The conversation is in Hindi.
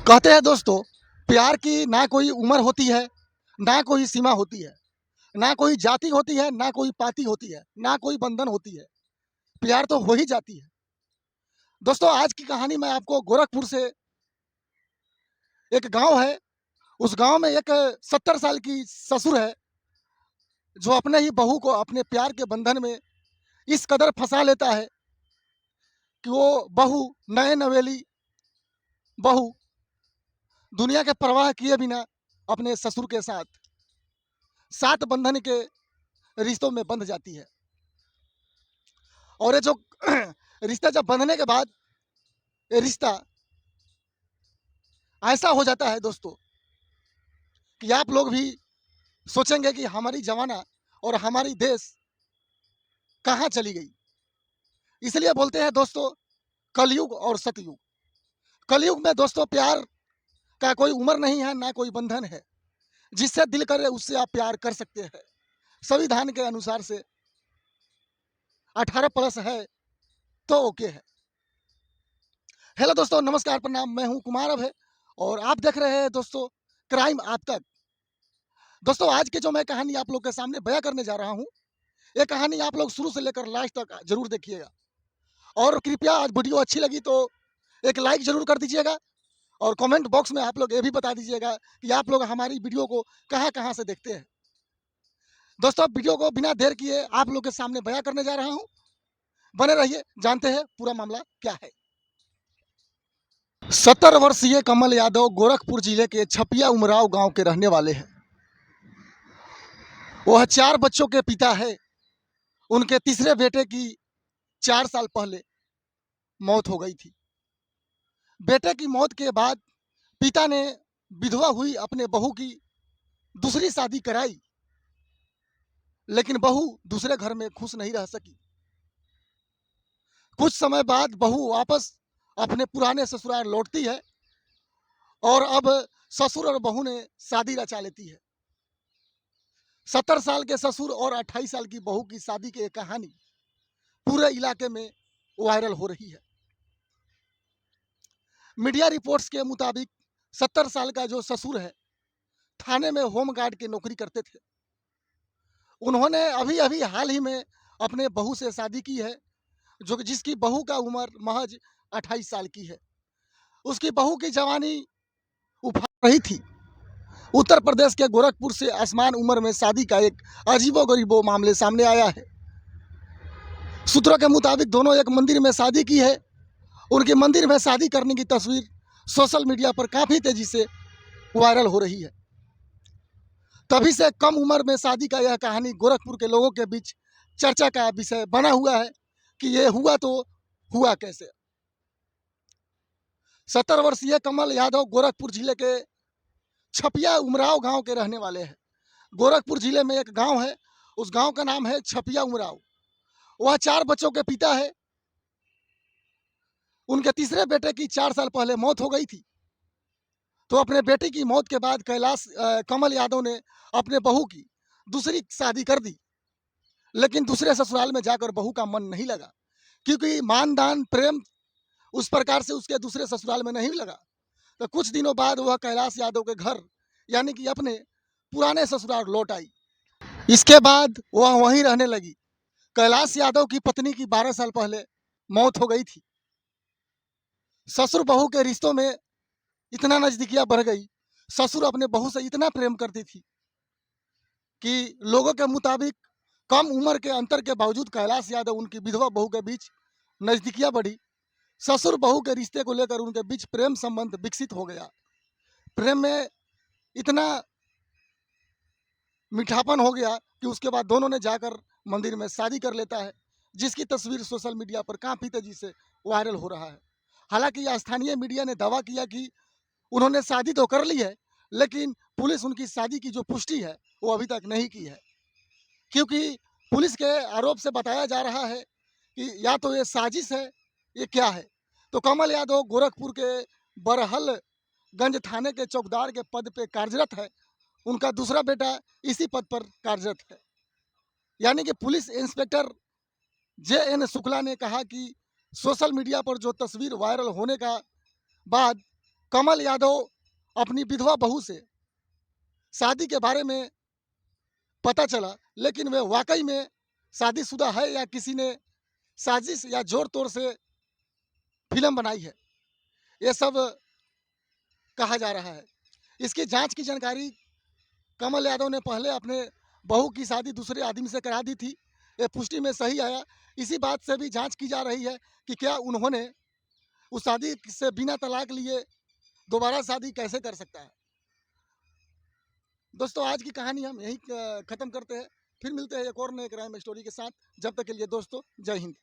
कहते हैं दोस्तों, प्यार की ना कोई उम्र होती है, ना कोई सीमा होती है, ना कोई जाति होती है, ना कोई पाति होती है, ना कोई बंधन होती है। प्यार तो हो ही जाती है। दोस्तों, आज की कहानी मैं आपको गोरखपुर से एक गांव है। उस गांव में एक 70 साल की ससुर है, जो अपने ही बहू को अपने प्यार के बंधन में इस कदर फंसा लेता है कि वो बहू, नए नवेली बहू, दुनिया के परवाह किए बिना अपने ससुर के साथ सात बंधन के रिश्तों में बंध जाती है। और ये जो रिश्ता जब बंधने के बाद ये रिश्ता ऐसा हो जाता है दोस्तों, कि आप लोग भी सोचेंगे कि हमारी जमाना और हमारी देश कहाँ चली गई। इसलिए बोलते हैं दोस्तों, कलयुग और सतयुग। कलयुग में दोस्तों प्यार का कोई उम्र नहीं है, ना कोई बंधन है। जिससे दिल करे उससे आप प्यार कर सकते हैं। संविधान के अनुसार से 18 प्लस है तो ओके है। हेलो दोस्तों, नमस्कार, प्रणाम। मैं हूं कुमार अभय और आप देख रहे हैं दोस्तों क्राइम आप तक। दोस्तों, आज की जो मैं कहानी आप लोग के सामने बयां करने जा रहा हूं, ये कहानी आप लोग शुरू से लेकर लास्ट तक जरूर देखिएगा। और कृपया आज वीडियो अच्छी लगी तो एक लाइक जरूर कर दीजिएगा। और कमेंट बॉक्स में आप लोग ये भी बता दीजिएगा कि आप लोग हमारी वीडियो को कहाँ कहाँ से देखते हैं। दोस्तों, वीडियो को बिना देर किए आप लोग के सामने बयां करने जा रहा हूँ। बने रहिए, जानते हैं पूरा मामला क्या है। 70 वर्षीय कमल यादव गोरखपुर जिले के छपिया उमराव गांव के रहने वाले हैं। वह 4 बच्चों के पिता है। उनके तीसरे बेटे की 4 साल पहले मौत हो गई थी। बेटे की मौत के बाद पिता ने विधवा हुई अपने बहू की दूसरी शादी कराई, लेकिन बहू दूसरे घर में खुश नहीं रह सकी। कुछ समय बाद बहू वापस अपने पुराने ससुराल लौटती है और अब ससुर और बहू ने शादी रचा लेती है। 70 साल के ससुर और 28 साल की बहू की शादी की कहानी पूरे इलाके में वायरल हो रही है। मीडिया रिपोर्ट्स के मुताबिक 70 साल का जो ससुर है, थाने में होम गार्ड की नौकरी करते थे। उन्होंने अभी अभी हाल ही में अपने बहू से शादी की है, जो जिसकी बहू का उम्र महज 28 साल की है। उसकी बहू की जवानी उफान रही थी। उत्तर प्रदेश के गोरखपुर से आसमान उम्र में शादी का एक अजीबोगरीबो मामले सामने आया है। सूत्रों के मुताबिक दोनों एक मंदिर में शादी की है। उनके मंदिर में शादी करने की तस्वीर सोशल मीडिया पर काफ़ी तेज़ी से वायरल हो रही है। तभी से कम उम्र में शादी का यह कहानी गोरखपुर के लोगों के बीच चर्चा का विषय बना हुआ है कि ये हुआ तो हुआ कैसे। 70 वर्षीय कमल यादव गोरखपुर जिले के छपिया उमराव गांव के रहने वाले हैं। गोरखपुर जिले में एक गांव है, उस गांव का नाम है छपिया उमराव। वह 4 बच्चों के पिता है। उनके तीसरे बेटे की 4 साल पहले मौत हो गई थी। तो अपने बेटे की मौत के बाद कमल यादव ने अपने बहू की दूसरी शादी कर दी, लेकिन दूसरे ससुराल में जाकर बहू का मन नहीं लगा, क्योंकि मानदान प्रेम उस प्रकार से उसके दूसरे ससुराल में नहीं लगा। तो कुछ दिनों बाद वह कैलाश यादव के घर, यानी कि अपने पुराने ससुराल लौट आई। इसके बाद वह वहीं रहने लगी। कैलाश यादव की पत्नी की 12 साल पहले मौत हो गई थी। ससुर बहू के रिश्तों में इतना नजदीकियां बढ़ गई। ससुर अपने बहू से इतना प्रेम करती थी कि लोगों के मुताबिक कम उम्र के अंतर के बावजूद कैलाश यादव उनकी विधवा बहू के बीच नजदीकियां बढ़ी। ससुर बहू के रिश्ते को लेकर उनके बीच प्रेम संबंध विकसित हो गया। प्रेम में इतना मीठापन हो गया कि उसके बाद दोनों ने जाकर मंदिर में शादी कर लेता है, जिसकी तस्वीर सोशल मीडिया पर काफ़ी तेजी से वायरल हो रहा है। हालांकि स्थानीय मीडिया ने दावा किया कि उन्होंने शादी तो कर ली है, लेकिन पुलिस उनकी शादी की जो पुष्टि है वो अभी तक नहीं की है, क्योंकि पुलिस के आरोप से बताया जा रहा है कि या तो ये साजिश है, ये क्या है। तो कमल यादव गोरखपुर के बरहलगंज थाने के चौकीदार के पद पे कार्यरत है। उनका दूसरा बेटा इसी पद पर कार्यरत है। यानी कि पुलिस इंस्पेक्टर JN शुक्ला ने कहा कि सोशल मीडिया पर जो तस्वीर वायरल होने का बाद कमल यादव अपनी विधवा बहू से शादी के बारे में पता चला, लेकिन वे वाकई में शादीशुदा है या किसी ने साजिश या जोर तोड़ से फिल्म बनाई है, ये सब कहा जा रहा है। इसकी जांच की जानकारी कमल यादव ने पहले अपने बहू की शादी दूसरे आदमी से करा दी थी। ये पुष्टि में सही आया। इसी बात से भी जांच की जा रही है कि क्या उन्होंने उस शादी से बिना तलाक लिए दोबारा शादी कैसे कर सकता है। दोस्तों, आज की कहानी हम यहीं ख़त्म करते हैं। फिर मिलते हैं एक और नए क्राइम स्टोरी के साथ। जब तक के लिए दोस्तों, जय हिंद।